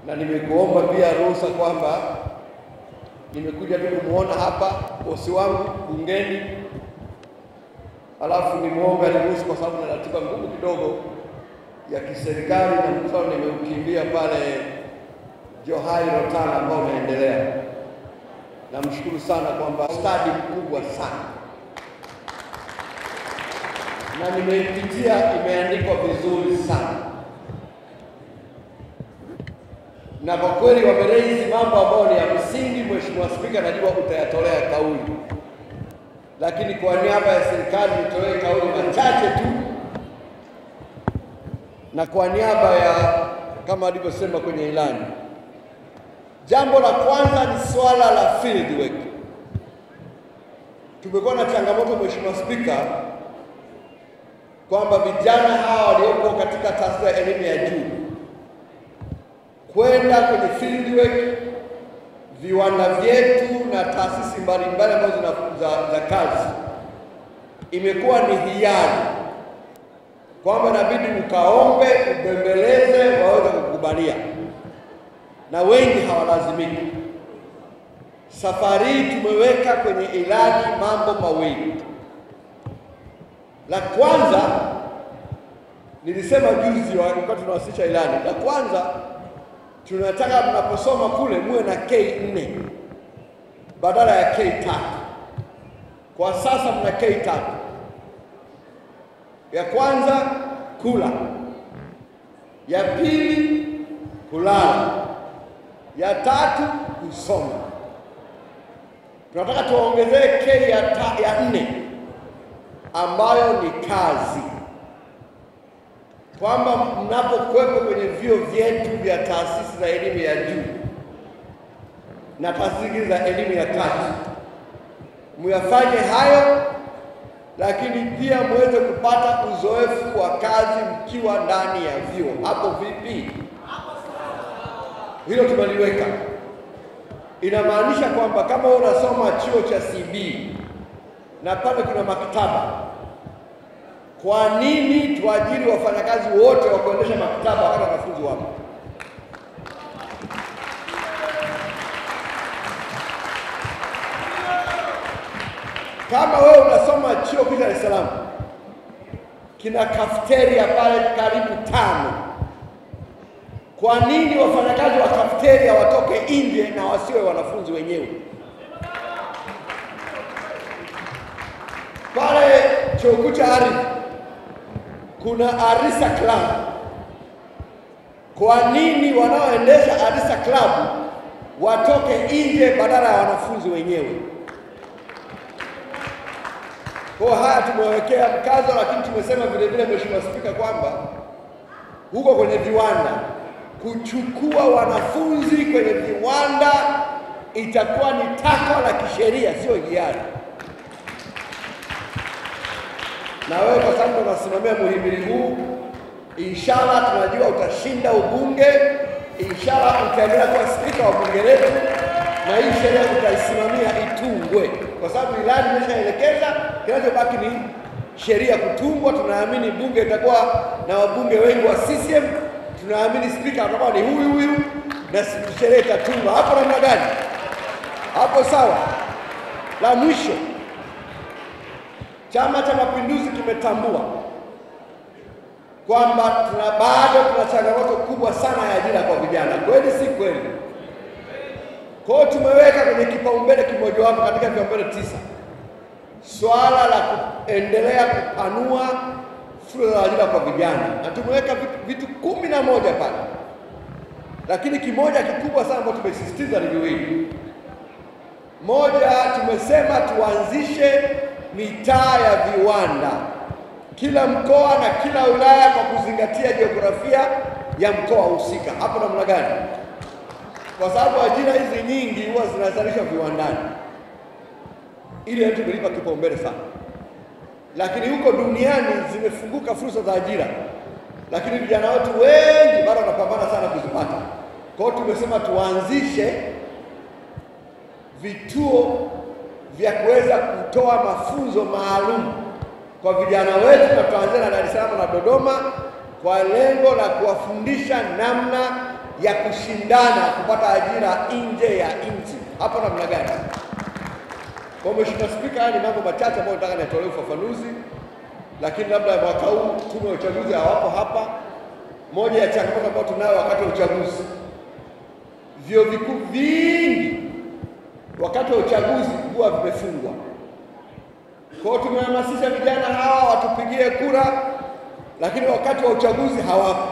na nimekuomba pia ruhusa kwamba nimekuja tu kumuona hapa bosi wangu bungeni, alafu nimuombe ruhusa kwa sababu na ratiba ngumu kidogo ya kiserikali na mkutano nimeukimbia pale Johari Rotana ambao unaendelea. Namshukuru sana kwamba stadi mkubwa sana, na nimeipitia, imeandikwa vizuri sana, na kwa kweli wamelezi mambo ambayo ni ya msingi. Mheshimiwa Spika, najua utayatolea kauli, lakini kwa niaba ya serikali nitolee kauli machache tu, na kwa niaba ya kama alivyosema kwenye ilani. Jambo la kwanza ni swala la field work. Tumekuwa na changamoto Mheshimiwa Spika kwamba vijana hawa waliopo katika taasisi ya elimu ya juu kwenda kwenye field work, viwanda vyetu na taasisi mbalimbali ambazo za kazi, imekuwa ni hiari kwamba inabidi ukaombe, ubembeleze waweze kukubalia, na wengi hawalazimiki. Safari hii tumeweka kwenye ilani mambo mawili. La kwanza nilisema juzi wakati tunawasilisha ilani, la kwanza tunataka mnaposoma kule muwe na K4 badala ya K3. Kwa sasa mna K3. Ya kwanza kula, ya pili kulala, ya tatu kusoma. Tunataka tuongezee K ya 4 ambayo ni kazi, kwamba mnapokuwepo kwenye vyuo vyetu vya taasisi za elimu ya juu na taasisi za elimu ya kati, muyafanye hayo, lakini pia muweze kupata uzoefu wa kazi mkiwa ndani ya vyuo. Hapo vipi? Hilo tumeliweka. Inamaanisha kwamba kama unasoma chuo cha CB na pale kuna maktaba, kwa nini tuajiri wafanyakazi wote wa kuendesha maktaba wakati wanafunzi wapo? Kama wewe unasoma chuo cha Dar es Salaam, kina cafeteria pale karibu 5, kwa nini wafanyakazi wa cafeteria watoke nje na wasiwe wanafunzi wenyewe? Pale chuo kikuu cha Ardhi kuna Arisa Club. Kwa nini wanaoendesha Arisa Club watoke nje badala ya wanafunzi wenyewe? Kwa haya tumewekea mkazo, lakini tumesema vile vile Mheshimiwa Spika kwamba huko kwenye viwanda, kuchukua wanafunzi kwenye viwanda itakuwa ni takwa la kisheria, sio hiari. Na wewe kwa sababu unasimamia muhimili huu, inshallah tunajua utashinda ubunge, inshallah utaendelea kuwa spika wa bunge letu, na hii sheria utaisimamia itungwe, kwa sababu ilani imeshaelekeza kinachobaki ni sheria kutungwa. Tunaamini bunge itakuwa na wabunge wengi wa CCM, tunaamini spika atakuwa ni huyu na sheria itatungwa. Hapo namna gani? Hapo sawa? La mwisho, Chama cha Mapinduzi kimetambua kwamba bado tuna changamoto kubwa sana ya ajira kwa vijana. Kweli si kweli? Kwa hiyo tumeweka kwenye kipaumbele kimojawapo katika vipaumbele 9 swala la kuendelea kupanua fursa za ajira kwa vijana, na tumeweka vitu 11 pale, lakini kimoja kikubwa sana ambacho tumesisitiza ni viwili. Moja, tumesema tuanzishe mitaa ya viwanda kila mkoa na kila wilaya kwa kuzingatia jiografia ya mkoa husika. Hapo namna gani? Kwa sababu ajira hizi nyingi huwa zinazalishwa viwandani. Ili ndio tumelipa kipaumbele sana. Lakini huko duniani zimefunguka fursa za ajira, lakini vijana wetu wengi bado wanapambana sana kuzipata. Kwa hiyo tumesema tuanzishe vituo vya kuweza kutoa mafunzo maalum kwa vijana wetu, na tuanze na Dar es Salaam na Dodoma kwa lengo la kuwafundisha namna ya kushindana kupata ajira nje ya nchi. Hapo namna gani? Kwa Mheshimiwa Spika, haya ni mambo machache ambayo nataka nitolee ufafanuzi, lakini labda mwaka huu tume ya uchaguzi hawapo hapa. Moja ya changamoto ambayo tunayo wakati wa uchaguzi, vyuo vikuu vingi wakati wa uchaguzi huwa vimefungwa. Kwa hiyo tumehamasisha vijana hawa watupigie kura, lakini wakati wa uchaguzi hawapo.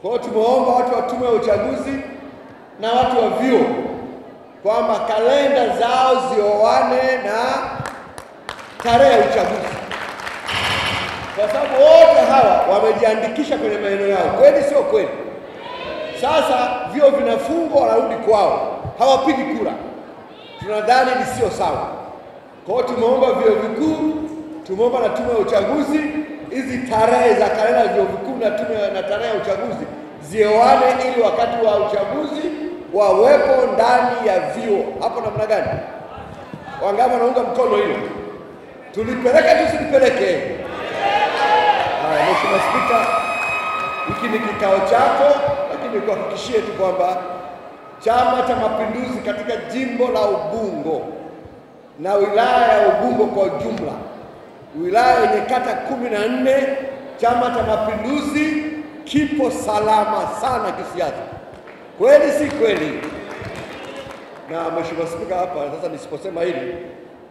Kwa hiyo tumeomba watu wa tume ya uchaguzi na watu wa vyuo kwamba kalenda zao zioane na tarehe ya uchaguzi, kwa sababu wote hawa wamejiandikisha kwenye maeneo yao. Kweli sio kweli? Sasa vyuo vinafungwa, wanarudi kwao, hawapigi kura. Tunadhani ni sio sawa. Kwa hiyo tumeomba vyuo vikuu, tumeomba na tume ya uchaguzi, hizi tarehe za kalenda ya vyuo vikuu na tarehe ya uchaguzi zioane, ili wakati wa uchaguzi wawepo ndani ya vyuo. Hapo namna gani? Wangapi wanaunga mkono hilo? Tulipeleke tusipeleke? Mheshimiwa Spika, hiki ni kikao chako, lakini nikuhakikishie tu kwamba Chama cha Mapinduzi katika jimbo la Ubungo na wilaya ya Ubungo kwa jumla, wilaya yenye kata 14, Chama cha Mapinduzi kipo salama sana kisiasa. Kweli si kweli? Na Mheshimiwa Spika, hapa sasa nisiposema hili,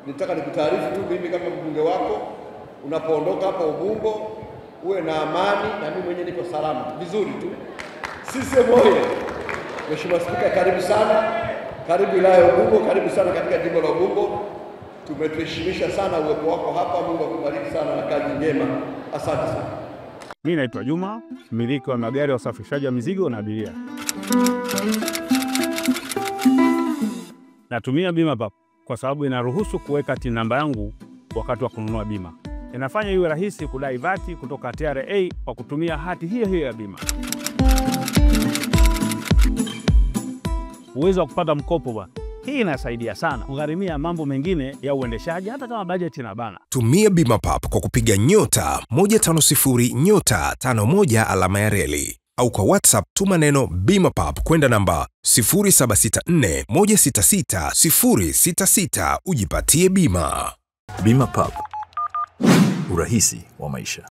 nitaka nikutaarifu tu mimi kama mbunge wako, unapoondoka hapa Ubungo uwe na amani, na mimi mwenyewe niko salama vizuri tu. Sisi moyo. Mheshimiwa Spika, karibu sana. Karibu wilaya ya Ubungo, karibu sana katika jimbo la Ubungo. Tumetuheshimisha sana uwepo wako hapa. Mungu akubariki sana na kazi njema. Asante sana. Mimi naitwa Juma, mmiliki wa magari ya usafirishaji wa mizigo na abiria. Natumia BimaPapp kwa sababu inaruhusu kuweka TIN namba yangu wakati wa kununua bima. Inafanya iwe rahisi kudai vati kutoka TRA kwa kutumia hati hiyo hiyo ya bima. Uwezo wa kupata mkopo bwana. Hii inasaidia sana kugharimia mambo mengine ya uendeshaji hata kama bajeti inabana. Tumia BimaPapp kwa kupiga *150*51 alama ya reli, au kwa WhatsApp tuma neno BimaPapp kwenda namba 0764166066 ujipatie bima. BimaPapp, urahisi wa maisha.